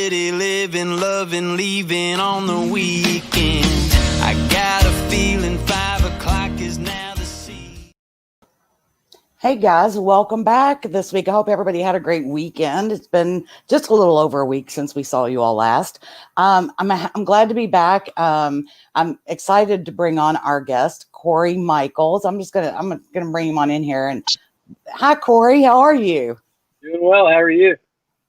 city, living, loving, leaving on the weekend. I got a feeling 5 o'clock is now the sea. Hey guys, welcome back this week. I hope everybody had a great weekend. It's been just a little over a week since we saw you all last. I'm glad to be back. I'm excited to bring on our guest, Cory Michaels. I'm gonna bring him on in here. And hi, Cory. How are you? Doing well. How are you?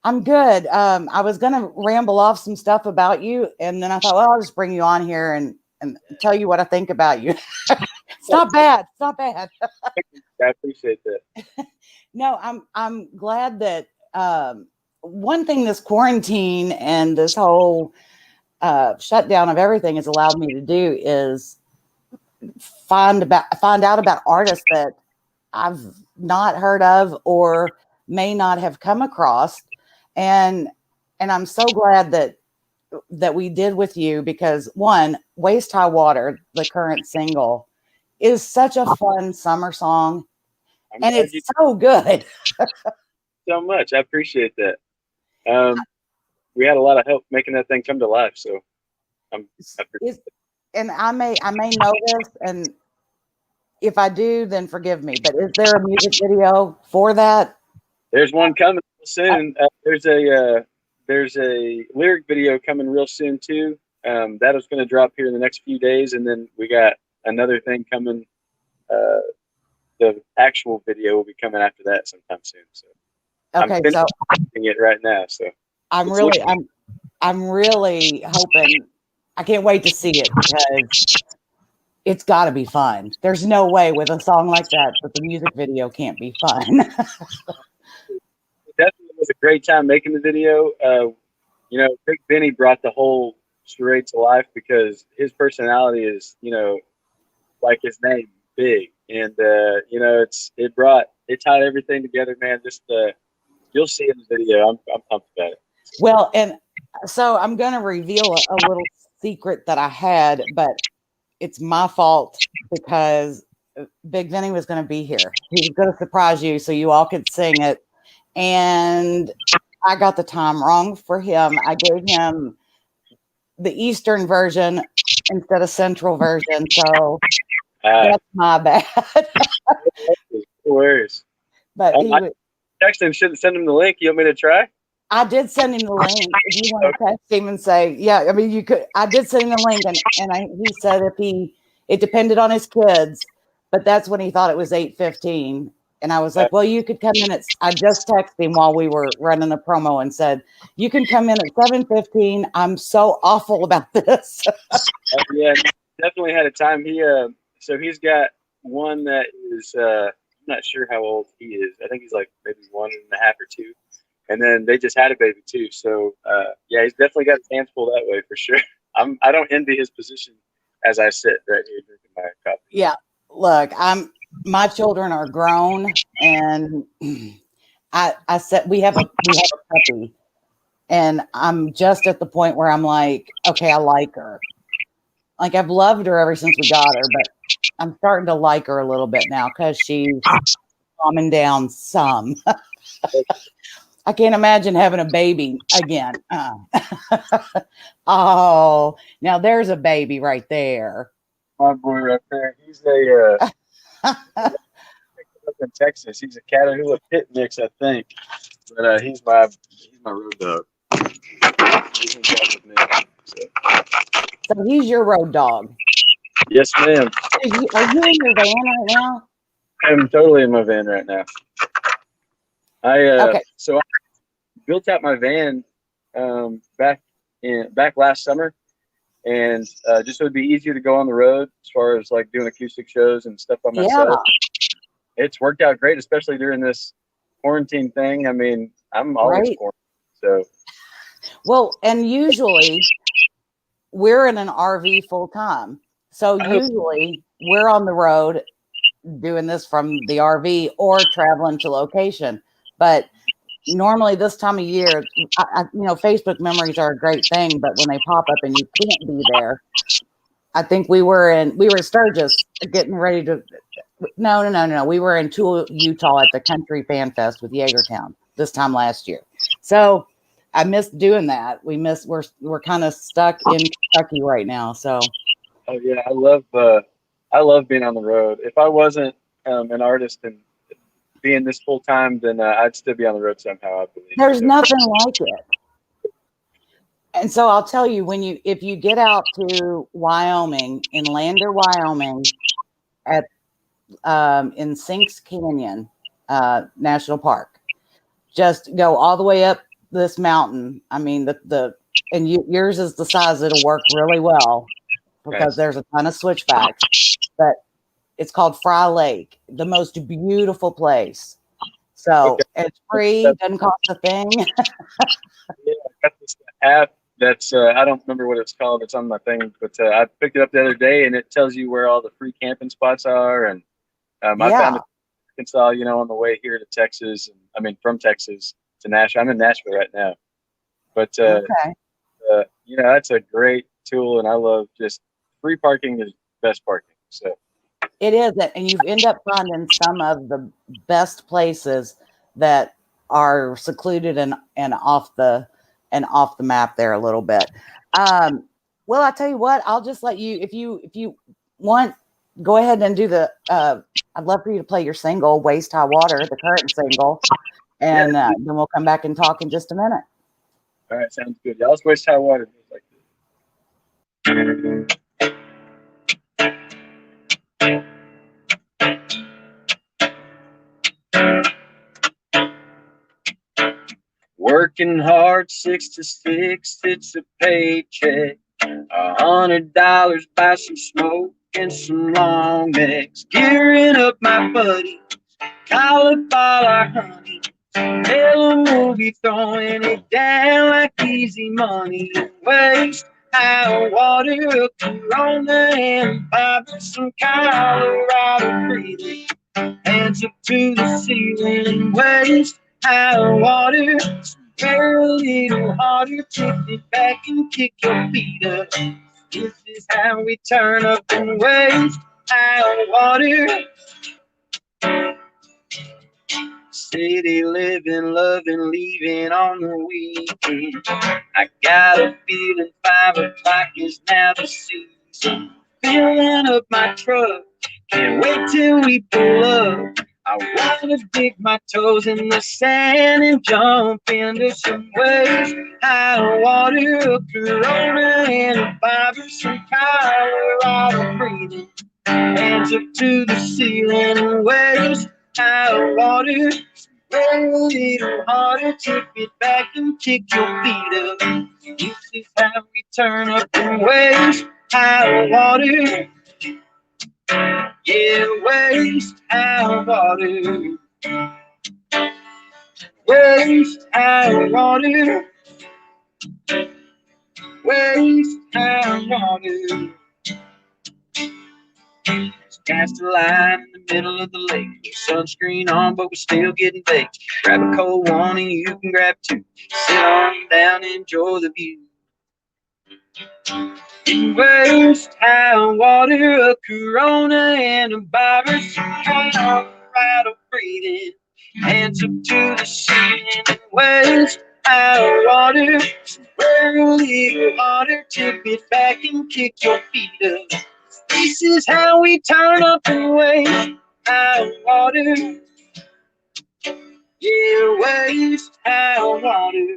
I'm good. I was gonna ramble off some stuff about you, and then I thought, well, I'll just bring you on here and tell you what I think about you. It's not bad. It's not bad. I appreciate that. No, I'm glad that one thing this quarantine and this whole shutdown of everything has allowed me to do is find out about artists that I've not heard of or may not have come across, and I'm so glad that we did with you, because one, Waist High Water, the current single, is such a fun summer song, and it's so good. So much. I appreciate that. We had a lot of help making that thing come to life, so and I may know this, and if I do, then forgive me, but is there a music video for that? There's one coming soon. There's a lyric video coming real soon too. That is going to drop here in the next few days, and then we got another thing coming. The actual video will be coming after that sometime soon. So okay, I'm finishing it right now. So I'm really hoping. I can't wait to see it, because it's got to be fun. There's no way with a song like that the music video can't be fun. It definitely was a great time making the video. Big Benny brought the whole charade to life, because his personality is, like his name, big, and it tied everything together, man. Just you'll see in the video. I'm pumped about it. Well, and so I'm going to reveal a little secret that I had, but it's my fault, because Big Benny was going to be here. He was going to surprise you so you all could sing it. And I got the time wrong for him. I gave him the Eastern version instead of Central version. So that's my bad. No worries. But I texted him, should send him the link. You want me to try? I did send him the link. If you want to text him and say, yeah, I mean, you could. I did send him the link, and he said it depended on his kids, but that's when he thought it was 8:15. And I was like, well, you could come in I just texted him while we were running a promo and said, you can come in at 7:15. I'm so awful about this. Yeah, definitely had a time. He's got one that is, I'm not sure how old he is. I think he's like maybe 1.5 or 2. And then they just had a baby too. So he's definitely got his hands full that way for sure. I don't envy his position as I sit right here drinking my coffee. Yeah, look, my children are grown, and I said we have a puppy, and I'm just at the point where I'm like, okay, I like her. Like, I've loved her ever since we got her, but I'm starting to like her a little bit now, because she's calming down some. I can't imagine having a baby again. Oh, now there's a baby right there. My boy right there. He's up in Texas. He's a Catahoula pit mix, I think. But he's my road dog. He's in love with me. So he's your road dog. Yes, ma'am. Are you in your van right now? I'm totally in my van right now. So I built out my van back last summer, and just so it'd be easier to go on the road as far as like doing acoustic shows and stuff by myself. Yeah. It's worked out great, especially during this quarantine thing. I mean, I'm always quarantined, so. Well, and usually we're in an RV full time, so usually we're on the road doing this from the RV or traveling to location, but normally this time of year, Facebook memories are a great thing, but when they pop up and you can't be there, I think we were in Sturgis getting ready to, no. We were in Tooele, Utah at the Country Fan Fest with Jaegertown this time last year. So I miss doing that. We're kind of stuck in Kentucky right now. So Oh yeah, I love being on the road. If I wasn't an artist and being this full time, then I'd still be on the road somehow, I believe. there's So, nothing like it. And so I'll tell you, if you get out to Wyoming, in Lander, Wyoming, at in Sinks Canyon National Park, just go all the way up this mountain. I mean, yours is the size it'll work really well because nice. there's a ton of switchbacks. But it's called Fry Lake, the most beautiful place. So Okay. it's free, doesn't cost a thing. Yeah, I got this app that's I don't remember what it's called. It's on my thing, but I picked it up the other day, and it tells you where all the free camping spots are. And I found Yeah. it in Arkansas, on the way here to Texas. And I mean, from Texas to Nashville. I'm in Nashville right now, but Okay. that's a great tool, and I love just free parking is best parking. So It is, and you end up finding some of the best places that are secluded and off the map there a little bit. Well, I tell you what, I'll just let you, if you want, go ahead and do the. I'd love for you to play your single, "Waist High Water," the current single, and then we'll come back and talk in just a minute. all right, sounds good. Y'all's waste high water like working hard 6 to 6, it's a paycheck. $100 buy some smoke and some long necks. Gearing up my buddy, call up all our honey. Tell 'em we'll be throwing it down like easy money. Waste high water, Corona and Bobby, some Colorado breathing. Hands up to the ceiling, waist high water. Spare a little harder, kick it back and kick your feet up. This is how we turn up and waist high water. City living, loving, leaving on the weekend. I got a feeling 5 o'clock is now the season. Filling up my truck, can't wait till we pull up. I wanna dig my toes in the sand and jump into some waves. High water, Corona and a Bobby, some Colorado breathing. Hands up to the ceiling, waves. High water, spray a little harder, tip it back and kick your feet up. This is how we turn up and waste high water. Yeah, waste high water. Waste high water. Waste high water. Cast a line in the middle of the lake. Sunscreen on, but we're still getting baked. Grab a cold one and you can grab two. Sit on down and enjoy the view. Waist high water, a Corona and a Bobby, Colorado breathing. Hands up to the ceiling. Waist high water, wear a little harder. Tip it back and kick your feet up. This is how we turn up and waste high water. Yeah, waste high water.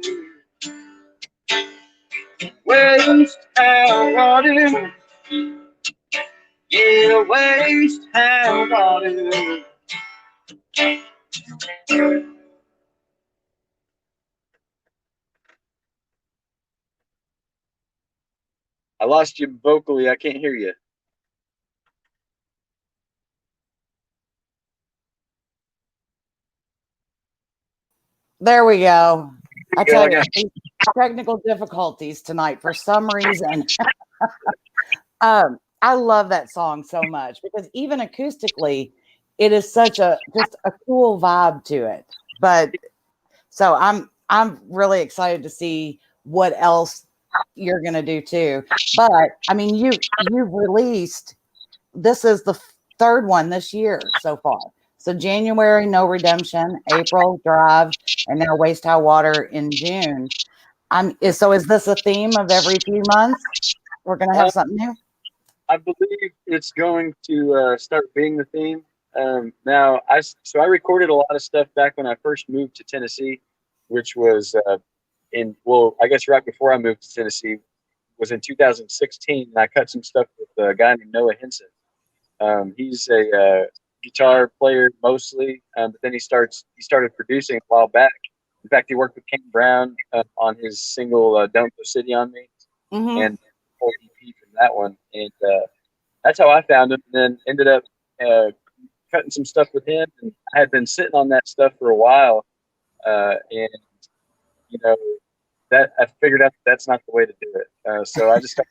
Waste high water. Yeah, waste high water. I lost you vocally. I can't hear you. There we go. I tell Yeah, you, technical difficulties tonight for some reason. I love that song so much because even acoustically, it is such just a cool vibe to it. But so I'm really excited to see what else you're gonna do too. But I mean, you've released, this is the third one this year so far. So January, No Redemption, April, Drive, and now Waste High Water in June. So is this a theme of every few months? We're gonna have something new? I believe it's going to start being the theme. Now, I recorded a lot of stuff back when I first moved to Tennessee, which was I guess right before I moved to Tennessee was in 2016. And I cut some stuff with a guy named Noah Henson. He's a guitar player mostly, but then he started producing a while back. In fact, he worked with Kane Brown on his single "Don't Go City on Me" Mm-hmm. and whole EP from that one, and that's how I found him. And then ended up cutting some stuff with him, and I had been sitting on that stuff for a while, and you know that I figured out that's not the way to do it. So I just started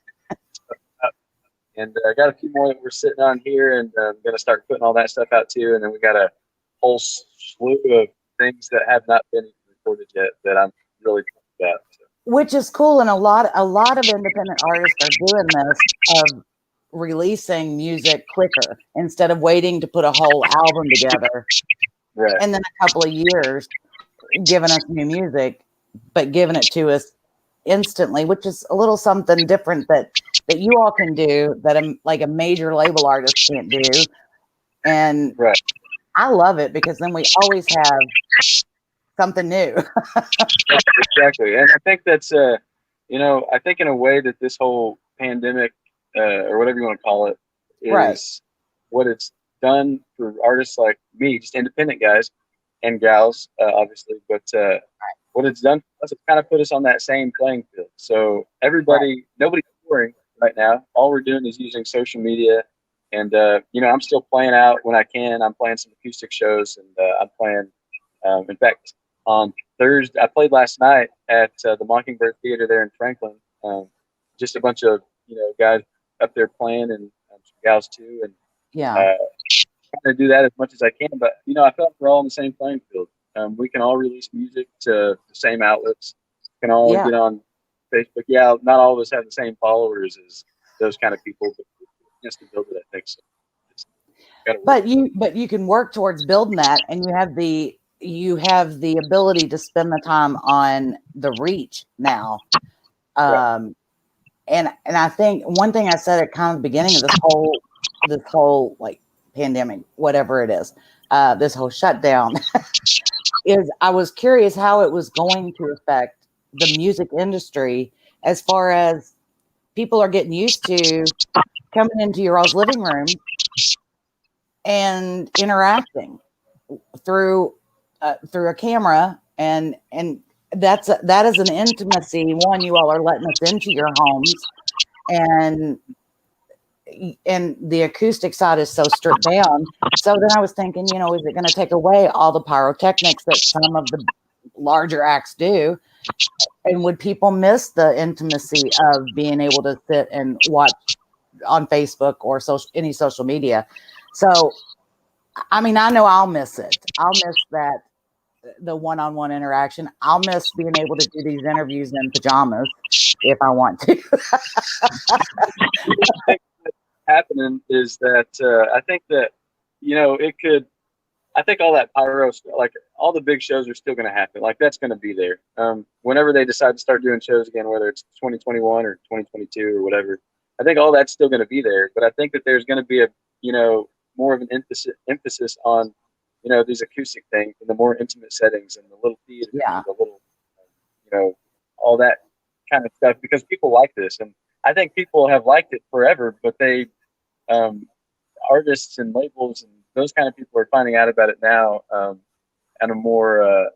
and I got a few more that we're sitting on here, and I'm going to start putting all that stuff out too. And then we got a whole slew of things that have not been recorded yet that I'm really pumped about. So. Which is cool, and a lot of independent artists are doing this, of releasing music quicker instead of waiting to put a whole album together, right. And then a couple of years giving us new music, but giving it to us instantly, which is a little something different that you all can do that like a major label artist can't do. And right. I love it because then we always have something new. Exactly. And I think that's I think in a way that this whole pandemic or whatever you want to call it is right. what it's done for artists like me, just independent guys and gals, obviously, but what it's done for us, it's kind of put us on that same playing field. So nobody's touring right now. All we're doing is using social media, and I'm still playing out when I can. I'm playing some acoustic shows, and I'm playing. In fact, on Thursday, I played last night at the Mockingbird Theater there in Franklin. Just a bunch of guys up there playing, and some gals too, and trying to do that as much as I can. But I feel like we're all on the same playing field. We can all release music to the same outlets. We can all get on Facebook. Yeah, not all of us have the same followers as those kind of people, but just to build it, I think so. But you can work towards building that, and you have the ability to spend the time on the reach now. And I think one thing I said at kind of the beginning of this whole like pandemic, whatever it is, this whole shutdown is I was curious how it was going to affect the music industry as far as people are getting used to coming into your all's living room and interacting through a camera, and that is an intimacy. One, you all are letting us into your homes, and the acoustic side is so stripped down. So then I was thinking, is it going to take away all the pyrotechnics that some of the larger acts do? And would people miss the intimacy of being able to sit and watch on Facebook or any social media? So, I mean, I know I'll miss it. I'll miss that, the one-on-one interaction. I'll miss being able to do these interviews in pajamas if I want to. Happening is that I think that it could. I think all that pyro, like all the big shows, are still going to happen. Like that's going to be there. Whenever they decide to start doing shows again, whether it's 2021 or 2022 or whatever, I think all that's still going to be there. But I think that there's going to be a more of an emphasis on these acoustic things and the more intimate settings and the little theater, and the little all that kind of stuff, because people like this, and I think people have liked it forever, but they artists and labels and those kind of people are finding out about it now on a more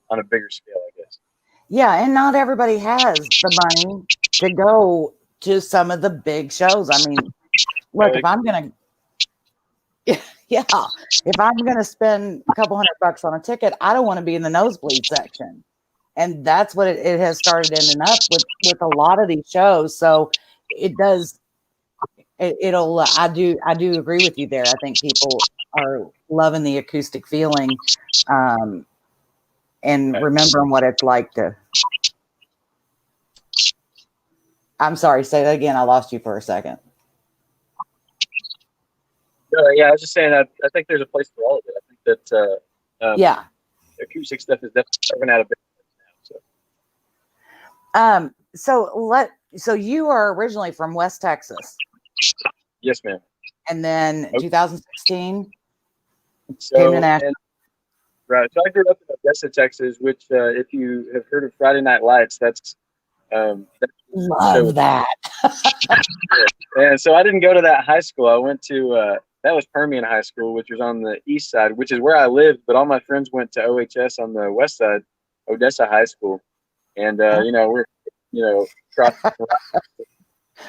on a bigger scale, I guess. Yeah, and not everybody has the money to go to some of the big shows. I mean, look, if I'm gonna spend a couple $100 on a ticket, I don't want to be in the nosebleed section. And that's what it has started ending up with a lot of these shows. So it does. It'll. I do agree with you there. I think people are loving the acoustic feeling, and remembering what it's like to. I'm sorry. Say that again. I lost you for a second. Yeah, I was just saying. I think there's a place for all of it. I think that acoustic stuff is definitely coming out of business now. So. So you are originally from West Texas, Yes, ma'am. and then Okay. 2016 came to So, Nashville. and right. So I grew up in Odessa, Texas, which, if you have heard of Friday Night Lights, that's the show. Love that. And so I didn't go to that high school. I went to that was Permian High School, which was on the east side, which is where I lived. But all my friends went to OHS on the west side, Odessa High School. And we're across.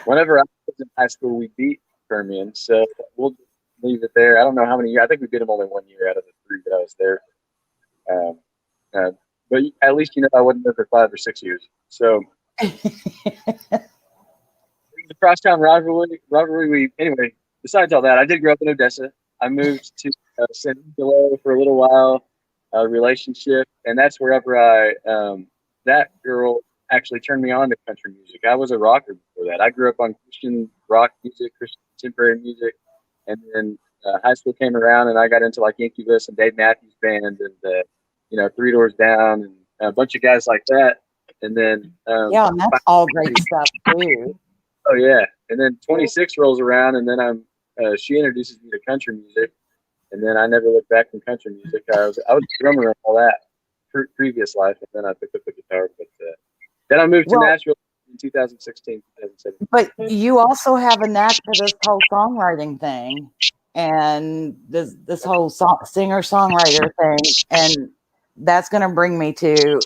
Whenever I was in high school, we beat Permian, so we'll just leave it there. I don't know how many years. I think we beat them only 1 year out of the 3 that I was there. Um, uh, but at least I wasn't there for 5 or 6 years. So the crosstown rivalry. Anyway, besides all that, I did grow up in Odessa. I moved to San Angelo for a little while, relationship, and that's wherever that girl actually turned me on to country music. I was a rocker before that. I grew up on Christian rock music, Christian contemporary music, and then high school came around, and I got into like Incubus and Dave Matthews Band, and Three Doors Down, and a bunch of guys like that. And then yeah, and that's all great stuff too. Oh yeah, and then 26 rolls around, and then she introduces me to country music, and then I never looked back from country music. I was a drummer and all that previous life, and then I picked up the guitar. But then I moved to Nashville in 2016, 2017. But you also have a knack for this whole songwriting thing, and this whole singer-songwriter thing, and that's going to bring me to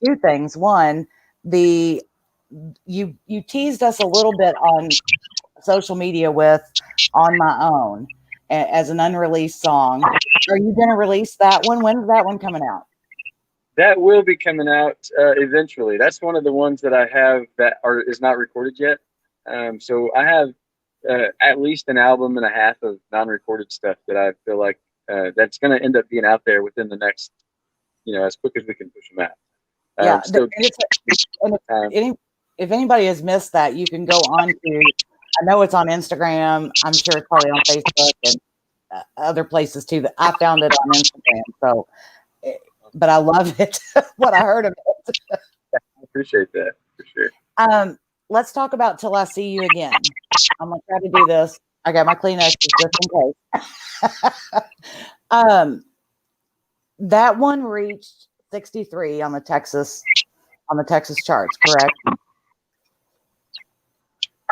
two things. One, you teased us a little bit on social media with On My Own as an unreleased song. Are you going to release that one? When's that one coming out? That will be coming out eventually. That's one of the ones that I have that is not recorded yet. So I have at least an album and a half of non-recorded stuff that I feel like that's going to end up being out there within the next, as quick as we can push them out. If anybody has missed that, you can go on to, I know it's on Instagram. I'm sure it's probably on Facebook and other places too. That I found it on Instagram. So, but I love it. What I heard of it. I appreciate that for sure. Let's talk about Till I See You Again. I'm gonna try to do this. I got my Kleenex just in case. That one reached 63 on the Texas charts, correct?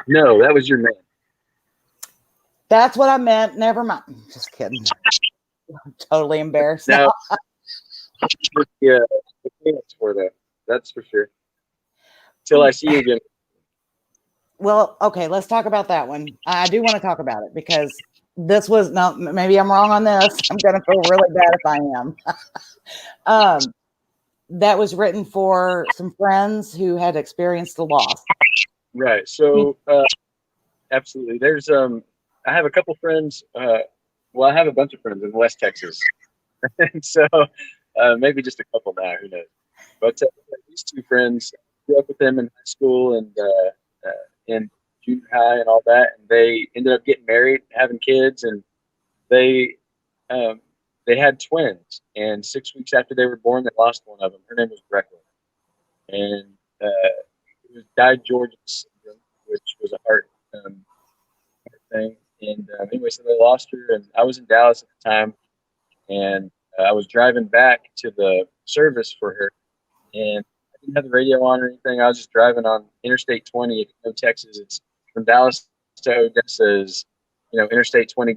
No, that was your man. That's what I meant. Never mind. Just kidding. I'm totally embarrassed now. Yeah, for that. That's for sure. Till I See You Again. Well, okay, let's talk about that one. I do want to talk about it because this was maybe I'm wrong on this. I'm gonna feel really bad if I am. That was written for some friends who had experienced the loss. Right. So absolutely. There's I have a couple friends. I have a bunch of friends in West Texas, and so maybe just a couple now. Who knows? But these two friends, grew up with them in high school and in junior high and all that, and they ended up getting married, having kids, and they had twins. And 6 weeks after they were born, they lost one of them. Her name was Brecklin, and it was George syndrome, which was a heart thing. And anyway, so they lost her, and I was in Dallas at the time, and I was driving back to the service for her, and I didn't have the radio on or anything. I was just driving on Interstate 20. If you know Texas, it's from Dallas to Odessa. Interstate 20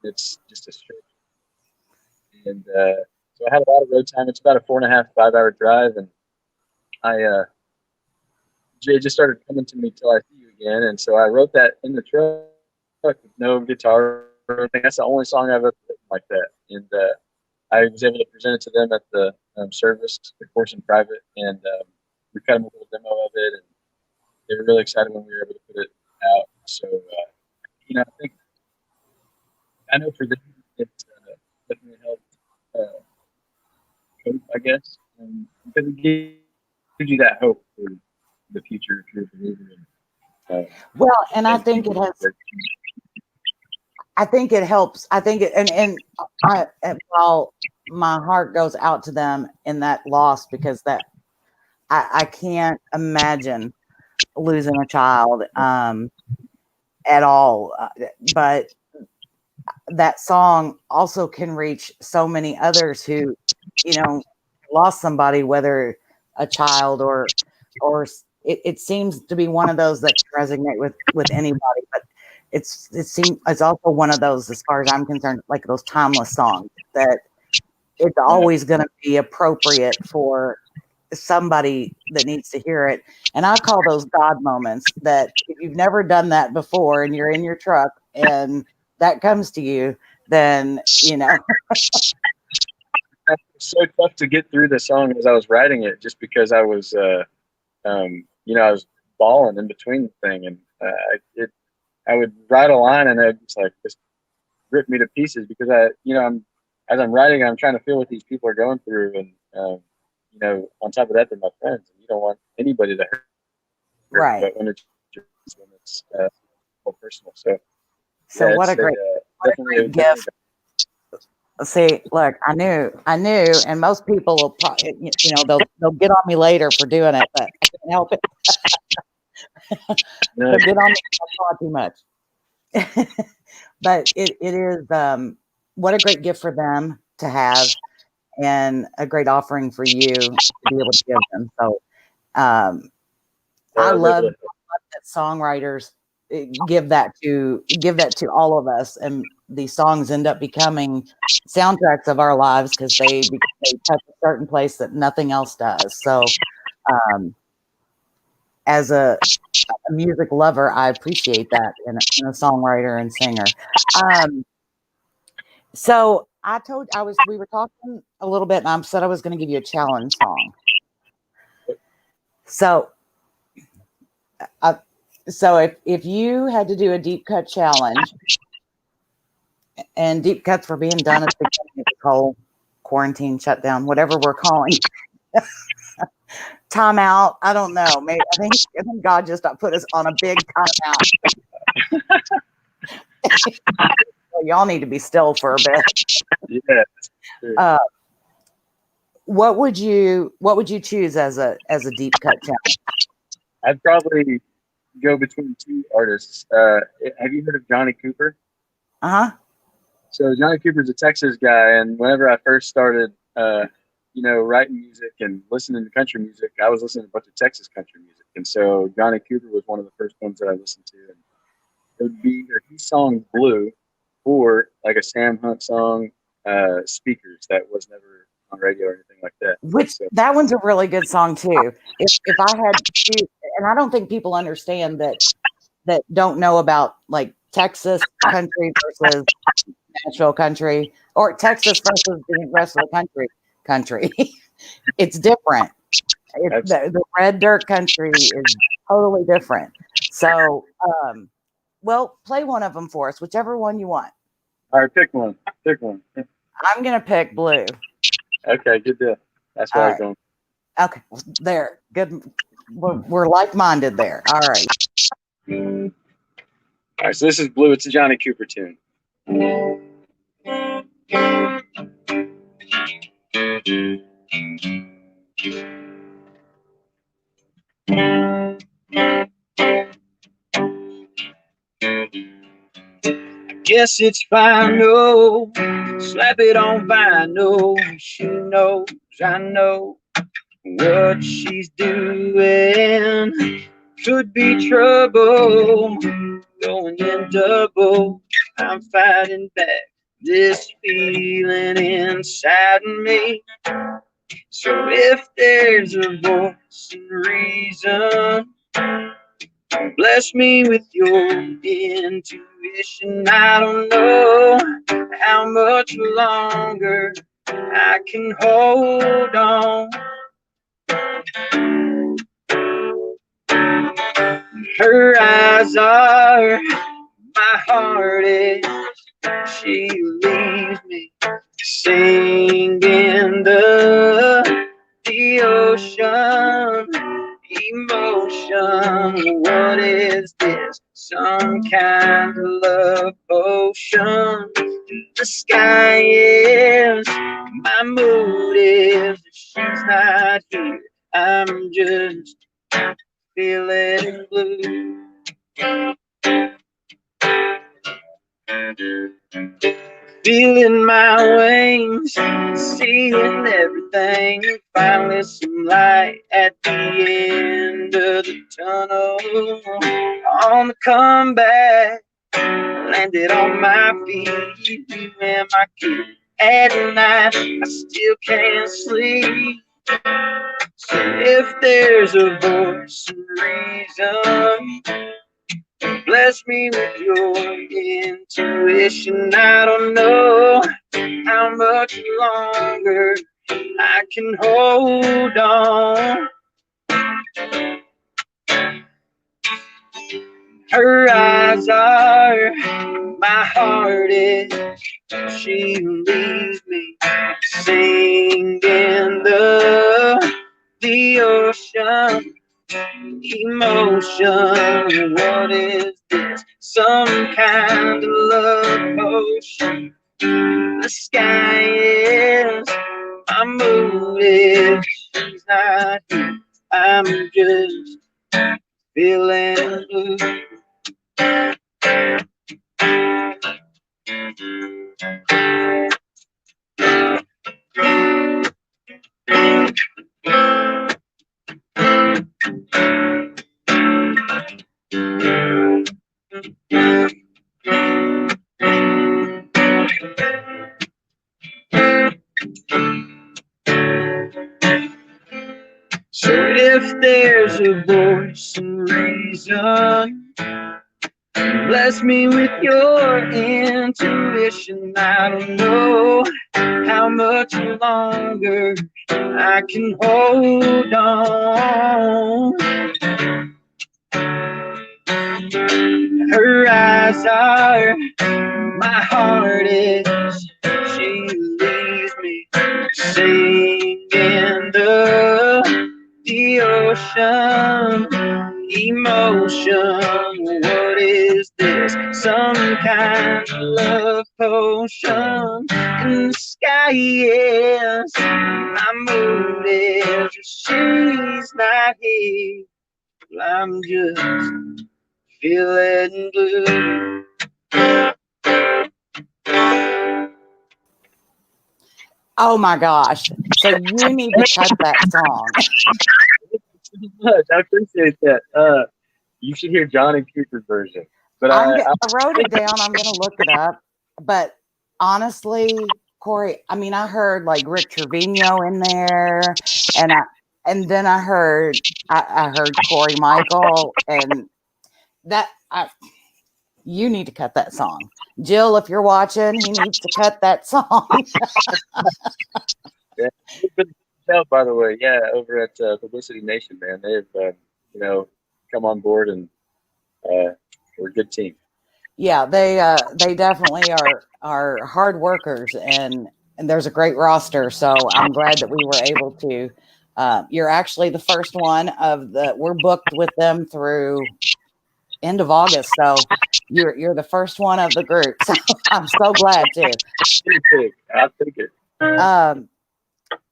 it's just a straight. And so I had a lot of road time. It's about a 4.5, 5 hour drive, and Jay just started coming to me Till I See You Again, and so I wrote that in the truck with no guitar or anything. That's the only song I've ever written like that, and I was able to present it to them at the service, of course, in private, and we cut them a little demo of it, and they were really excited when we were able to put it out. So, I know for them, it definitely helped hope, I guess, because it gives you that hope for the future if you're a believer in. Well, and I think it has. I think it helps. I think it, and while my heart goes out to them in that loss, because that I can't imagine losing a child at all. But that song also can reach so many others who, lost somebody, whether a child or it seems to be one of those that can resonate with anybody. But it's also one of those, as far as I'm concerned, like those timeless songs that it's always going to be appropriate for somebody that needs to hear it. And I call those God moments, that if you've never done that before and you're in your truck and that comes to you, then, It's so tough to get through the song as I was writing it, just because I was, I was bawling in between the thing, and I would write a line and it just rip me to pieces, because as I'm writing, I'm trying to feel what these people are going through, and on top of that, they're my friends, and you don't want anybody to hurt. right. But when it's more personal, so So yeah, what a great gift. See, look, I knew, and most people will probably, they'll get on me later for doing it, but I can't help it. No, They'll get on me if I talk too much. But it is, what a great gift for them to have, and a great offering for you to be able to give them. So I love that songwriters give that to all of us, and these songs end up becoming soundtracks of our lives because they touch a certain place that nothing else does. So as a music lover, I appreciate that in a songwriter and singer. So we were talking a little bit, and I said I was going to give you a challenge song. So if you had to do a deep cut challenge, and deep cuts were being done at the beginning of this whole quarantine shutdown, whatever we're calling timeout. I don't know. Maybe I think God just put us on a big timeout. Well, y'all need to be still for a bit. Yeah. What would you choose as a deep cut challenge? I'd probably go between two artists. Have you heard of Johnny Cooper? Uh-huh. So Johnny Cooper's a Texas guy, and whenever I first started, writing music and listening to country music, I was listening to a bunch of Texas country music, and so Johnny Cooper was one of the first ones that I listened to. And it would be either his song "Blue" or like a Sam Hunt song, "Speakers," that was never on radio or anything like that. That one's a really good song too. If I had to choose, and I don't think people understand that don't know about like Texas country versus Nashville country, or Texas versus the rest of the country. It's different. The red dirt country is totally different. So, well, play one of them for us, whichever one you want. All right, pick one. I'm gonna pick Blue. Okay, good deal. That's where I was going. Okay, there. Good. We're like-minded there. All right. All right, so this is Blue. It's a Johnny Cooper tune. Guess it's final. Slap it on vinyl. She knows I know what she's doing. Could be trouble. Going in double. I'm fighting back this feeling inside of me. So if there's a voice and reason, bless me with your intuition. I don't know how much longer I can hold on. Her eyes are my heart is. She leaves me singing the ocean. Emotion, what is this? Some kind of love potion. The sky is, my mood is, if she's not here, I'm just feeling blue. Feeling my wings, seeing everything. Finally, some light at the end of the tunnel. On the comeback, landed on my feet. You and my kid at night, I still can't sleep. So if there's a voice and reason, bless me with your intuition. I don't know how much longer I can hold on. Her eyes are my heart is. She leaves me singing the ocean. Emotion, what is this? Some kind of love potion. The sky is my mood if she's not here. I'm just feeling blue. So if there's a voice and reason, bless me with your intuition. I don't know how much longer I can hold on. Her eyes are my heart is. She leaves me singing the ocean. Emotion, what is this? Some kind of love potion. And the sky is my mood is. She's not here. I'm just feeling blue. Oh my gosh. So you need to cut that song. I appreciate that. You should hear John and Cooper's version. But I wrote it down. I'm going to look it up. But honestly, Cory, I mean, I heard like Rick Trevino in there, and then I heard Cory Michael, and you need to cut that song. Jill, if you're watching, he needs to cut that song. Yeah, good help, by the way. Yeah, over at Publicity Nation, man, they've come on board, and we're a good team. Yeah, they definitely are hard workers, and there's a great roster. So I'm glad that we were able to. You're actually the first one we're booked with them through end of August. So you're the first one of the group. So I'm so glad too. I'll take it.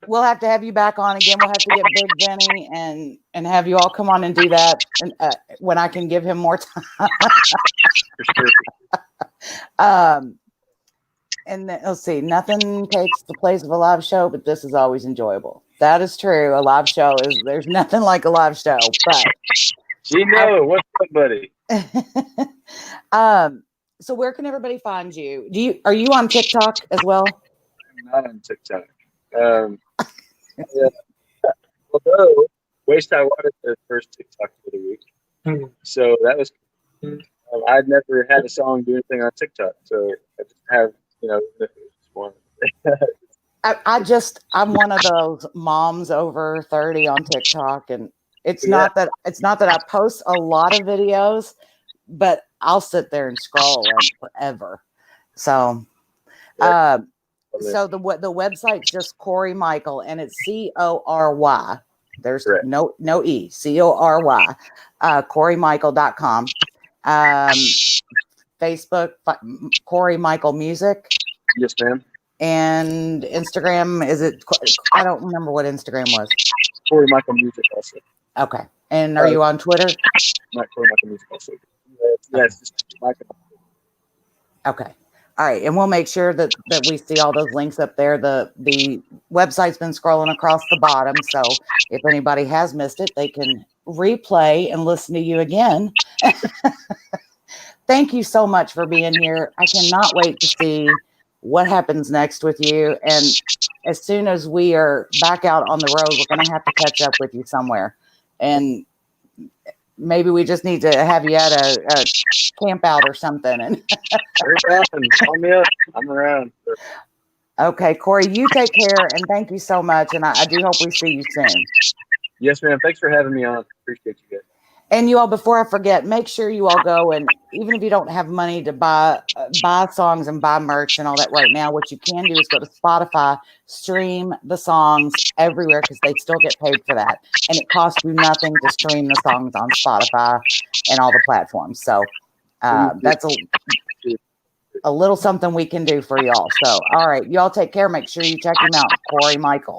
We'll have to have you back on again. We'll have to get Big Benny and have you all come on and do that when I can give him more time. For sure. And then, let's see, nothing takes the place of a live show, but this is always enjoyable. That is true. A live show there's nothing like a live show, but What's up, buddy? So where can everybody find you? Are you on TikTok as well? I'm not on TikTok. Yeah. Although Waste High Water is the first TikTok for the week, so that was. I'd never had a song do anything on TikTok, so I just have just one. I'm one of those moms over 30 on TikTok, and it's not that I post a lot of videos, but I'll sit there and scroll forever. So, so the website's just Cory Michael, and it's Cory. There's correct. no E. Cory. CoryMichael.com. Facebook, Cory Michael Music. Yes, ma'am. And Instagram, I don't remember what Instagram was. Cory Michael Music also. Okay. And are you on Twitter? Not Cory Michael Music also. Yeah, it's just Michael. Okay. All right. And we'll make sure that we see all those links up there. The website's been scrolling across the bottom. So if anybody has missed it, they can replay and listen to you again. Thank you so much for being here. I cannot wait to see what happens next with you. And as soon as we are back out on the road, we're going to have to catch up with you somewhere. And maybe we just need to have you at a camp out or something. And Call me up. I'm around. okay, Cory, you take care, and thank you so much. And I do hope we see you soon. Yes, ma'am. Thanks for having me on. Appreciate you guys. And you all, before I forget, make sure you all go, and even if you don't have money to buy songs and buy merch and all that right now, what you can do is go to Spotify, stream the songs everywhere because they still get paid for that. And it costs you nothing to stream the songs on Spotify and all the platforms. So that's a little something we can do for y'all. So, all right, y'all take care. Make sure you check him out, Cory Michael.